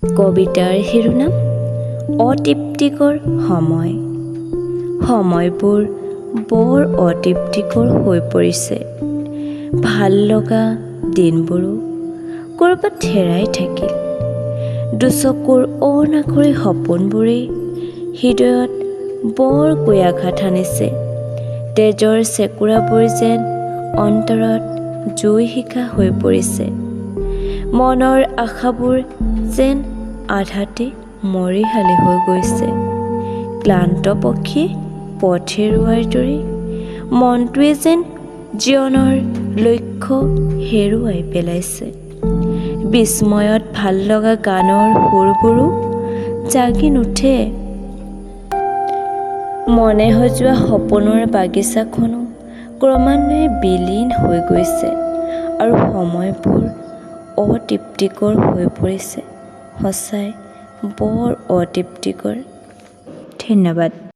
কবিতাৰ শিৰোনাম অতৃপ্তিকৰ সময়। সময়বোৰ বৰ অতৃপ্তিকৰ হৈ পৰিছে। ভাল লগা দিনবোৰো ক'ৰবাত হেৰাই থাকিল। দুচকুৰ অনাখৰী সপোনবোৰেই হৃদয়ত বৰকৈ আঘাত সানিছে। তেজৰ চেকুৰাবোৰ যেন অন্তৰত জুই শিখা হৈ পৰিছে। মনৰ আশাবোৰ যেন আধাতে মৰিশালি হৈ গৈছে। ক্লান্ত পক্ষী পথ হেৰুৱাৰ দৰে মনটোৱে যেন জীৱনৰ লক্ষ্য হেৰুৱাই পেলাইছে। বিস্ময়ত ভাল লগা গানৰ সুৰবোৰো জাগি নুঠে। মনে সজোৱা সপোনৰ বাগিচাখনো ক্ৰমান্বয়ে বিলীন হৈ গৈছে আৰু সময়বোৰ অতৃপ্তিকৰ হৈ পৰিছে। সঁচাই বৰ অতৃপ্তিকৰ। ধন্যবাদ।